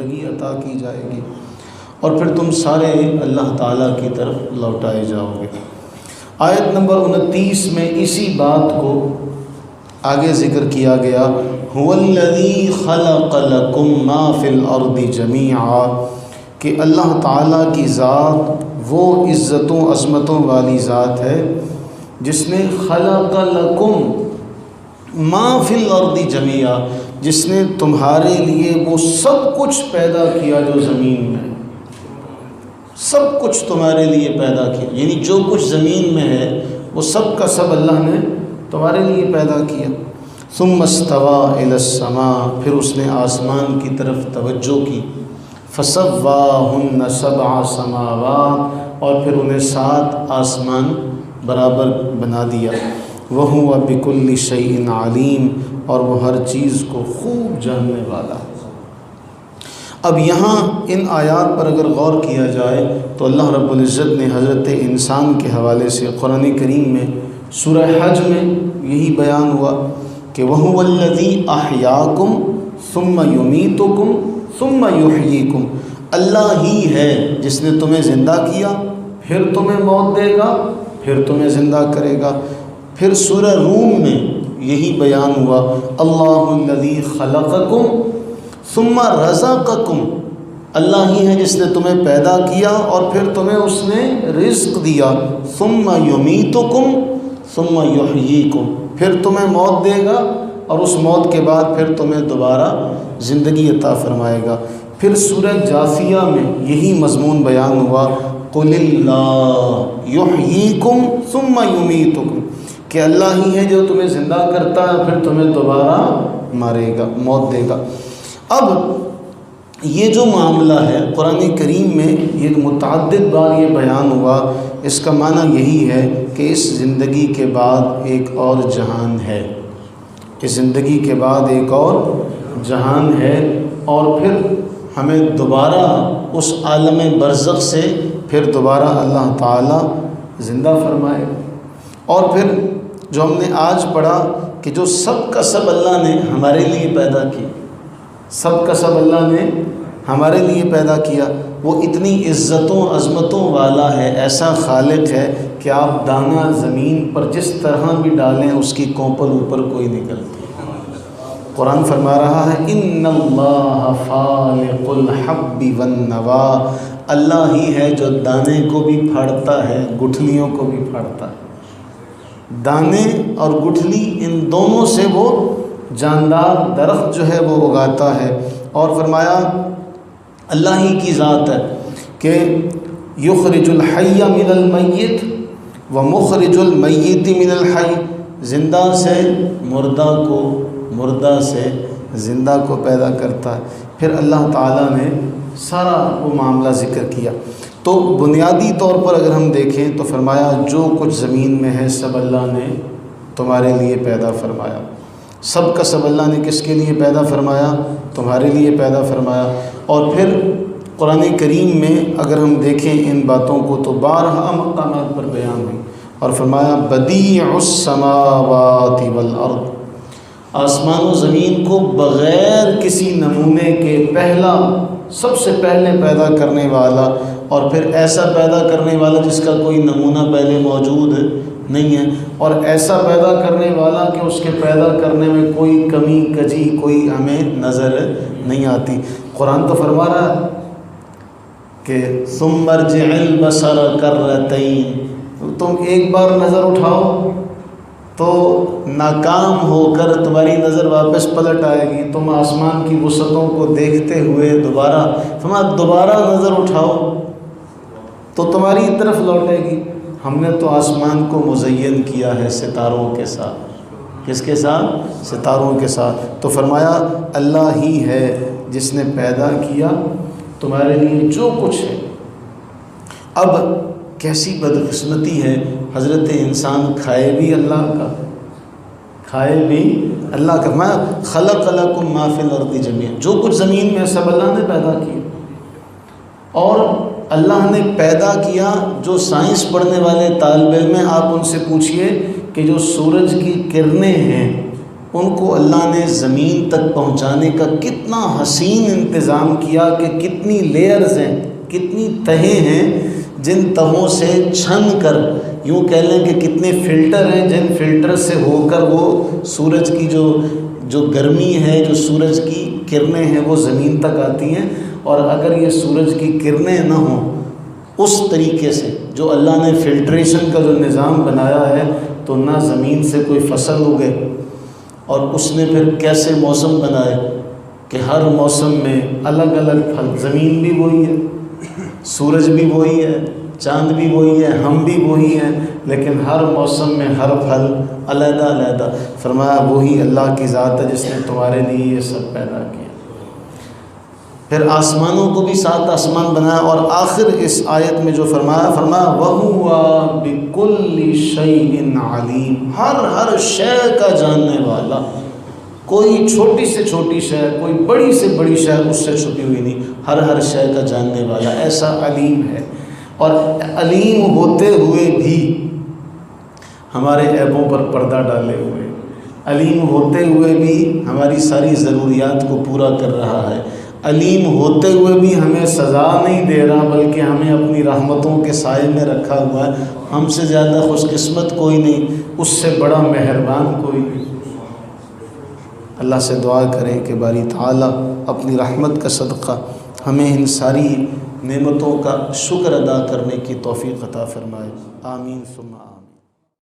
زندگی عطا کی جائے گی اور پھر تم سارے اللہ تعالیٰ کی طرف لوٹائے جاؤ گے۔ آیت نمبر 29 میں اسی بات کو آگے ذکر کیا گیا، هُوَ الَّذِي خَلَقَ لَكُم مَّا فِي الْأَرْضِ جَمِيعًا، کہ اللہ تعالیٰ کی ذات وہ عزتوں عظمتوں والی ذات ہے جس نے خلق لکم ما فی الارض جميعا، جس نے تمہارے لیے وہ سب کچھ پیدا کیا جو زمین میں ہے، سب کچھ تمہارے لیے پیدا کیا، یعنی جو کچھ زمین میں ہے وہ سب کا سب اللہ نے تمہارے لیے پیدا کیا۔ ثم استوى الى السماء، پھر اس نے آسمان کی طرف توجہ کی، فسواہن سبع سماوات، اور پھر انہیں 7 آسمان برابر بنا دیا، وَهُوَ بِكُلِّ شَيْءٍ عَلِيمٌ، اور وہ ہر چیز کو خوب جاننے والا ہے۔ اب یہاں ان آیات پر اگر غور کیا جائے تو اللہ رب العزت نے حضرت انسان کے حوالے سے قرآن کریم میں سورہ حج میں یہی بیان ہوا کہ وَهُوَ الَّذِي أَحْيَاكُمْ ثُمَّ يُمِيتُكُمْ ثُمَّ يُحْيِيكُمْ، اللہ ہی ہے جس نے تمہیں زندہ کیا، پھر تمہیں موت دے گا، پھر تمہیں زندہ کرے گا۔ پھر سورہ روم میں یہی بیان ہوا، اللہ الذی خلقکم ثم رزقکم، اللہ ہی ہے جس نے تمہیں پیدا کیا اور پھر تمہیں اس نے رزق دیا، ثم یمیتکم ثم یحییکم، پھر تمہیں موت دے گا اور اس موت کے بعد پھر تمہیں دوبارہ زندگی عطا فرمائے گا۔ پھر سورہ جاثیہ میں یہی مضمون بیان ہوا، قل اللہ یحییکم ثم یمیتکم، کہ اللہ ہی ہے جو تمہیں زندہ کرتا ہے پھر تمہیں دوبارہ مارے گا، موت دے گا۔ اب یہ جو معاملہ ہے قرآن کریم میں یہ متعدد بار یہ بیان ہوا، اس کا معنی یہی ہے کہ اس زندگی کے بعد ایک اور جہان ہے، اس زندگی کے بعد ایک اور جہان ہے، اور پھر ہمیں دوبارہ اس عالم برزخ سے پھر دوبارہ اللہ تعالیٰ زندہ فرمائے۔ اور پھر جو ہم نے آج پڑھا کہ جو سب کا سب اللہ نے ہمارے لیے پیدا کی، سب کا سب اللہ نے ہمارے لیے پیدا کیا، وہ اتنی عزتوں عظمتوں والا ہے، ایسا خالق ہے کہ آپ دانہ زمین پر جس طرح بھی ڈالیں اس کی کوپل اوپر کوئی نکلتی۔ قرآن فرما رہا ہے ان اللہ فالق الحب والنوا، اللہ ہی ہے جو دانے کو بھی پھاڑتا ہے گٹھلیوں کو بھی پھاڑتا ہے۔ دانے اور گٹھلی ان دونوں سے وہ جاندار درخت جو ہے وہ اگاتا ہے۔ اور فرمایا اللہ ہی کی ذات ہے کہ یخرج الحی من المیت ومخرج المیت من الحی، زندہ سے مردہ کو، مردہ سے زندہ کو پیدا کرتا ہے۔ پھر اللہ تعالیٰ نے سارا وہ معاملہ ذکر کیا۔ تو بنیادی طور پر اگر ہم دیکھیں تو فرمایا جو کچھ زمین میں ہے سب اللہ نے تمہارے لیے پیدا فرمایا، سب کا سب اللہ نے کس کے لیے پیدا فرمایا؟ تمہارے لیے پیدا فرمایا۔ اور پھر قرآن کریم میں اگر ہم دیکھیں ان باتوں کو تو بارہا مقامات پر بیان ہوئی، اور فرمایا بدیع السماوات والارض، آسمان و زمین کو بغیر کسی نمونے کے پہلا، سب سے پہلے پیدا کرنے والا، اور پھر ایسا پیدا کرنے والا جس کا کوئی نمونہ پہلے موجود نہیں ہے، اور ایسا پیدا کرنے والا کہ اس کے پیدا کرنے میں کوئی کمی کجی کوئی ہمیں نظر نہیں آتی۔ قرآن تو فرما رہا ہے کہ ثم ارجع البصر کرتین، تم ایک بار نظر اٹھاؤ تو ناکام ہو کر تمہاری نظر واپس پلٹ آئے گی، تم آسمان کی وسعتوں کو دیکھتے ہوئے دوبارہ نظر اٹھاؤ تو تمہاری طرف لوٹے گی۔ ہم نے تو آسمان کو مزین کیا ہے ستاروں کے ساتھ، کس کے ساتھ؟ ستاروں کے ساتھ۔ تو فرمایا اللہ ہی ہے جس نے پیدا کیا تمہارے لیے جو کچھ ہے۔ اب کیسی بدقسمتی ہے، حضرت انسان کھائے بھی اللہ کا، کھائے بھی اللہ کا۔ میں خلق لکم ما فی الارض جميعا، جو کچھ زمین میں سب اللہ نے پیدا کیا۔ اور اللہ نے پیدا کیا، جو سائنس پڑھنے والے طالب علم ہیں آپ ان سے پوچھئے کہ جو سورج کی کرنیں ہیں ان کو اللہ نے زمین تک پہنچانے کا کتنا حسین انتظام کیا کہ کتنی لیئرز ہیں، کتنی تہیں ہیں، جن تہوں سے چھن کر یوں کہہ لیں کہ کتنے فلٹر ہیں، جن فلٹر سے ہو کر وہ سورج کی جو گرمی ہے، جو سورج کی کرنیں ہیں وہ زمین تک آتی ہیں۔ اور اگر یہ سورج کی کرنیں نہ ہوں اس طریقے سے جو اللہ نے فلٹریشن کا جو نظام بنایا ہے، تو نہ زمین سے کوئی فصل اگے، اور اس نے پھر کیسے موسم بنائے کہ ہر موسم میں الگ الگ پھل، زمین بھی وہی ہے، سورج بھی وہی ہے، چاند بھی وہی ہے، ہم بھی وہی ہیں، لیکن ہر موسم میں ہر پھل علیحدہ علیحدہ۔ فرمایا وہی اللہ کی ذات ہے جس نے تمہارے لیے یہ سب پیدا کیا۔ پھر آسمانوں کو بھی 7 آسمان بنایا، اور آخر اس آیت میں جو فرمایا وَهُوَ بِكُلِّ شَيْءٍ عَلِيمٌ، ہر شے کا جاننے والا، کوئی چھوٹی سے چھوٹی شے، کوئی بڑی سے بڑی شے اس سے چھپی ہوئی نہیں، ہر شے کا جاننے والا، ایسا علیم ہے۔ اور علیم ہوتے ہوئے بھی ہمارے عیبوں پر پردہ ڈالے ہوئے، علیم ہوتے ہوئے بھی ہماری ساری ضروریات کو پورا کر رہا ہے، علیم ہوتے ہوئے بھی ہمیں سزا نہیں دے رہا بلکہ ہمیں اپنی رحمتوں کے سائے میں رکھا ہوا ہے۔ ہم سے زیادہ خوش قسمت کوئی نہیں، اس سے بڑا مہربان کوئی نہیں۔ اللہ سے دعا کریں کہ باری تعالیٰ اپنی رحمت کا صدقہ ہمیں ان ساری نعمتوں کا شکر ادا کرنے کی توفیق عطا فرمائے۔ آمین ثم آمین۔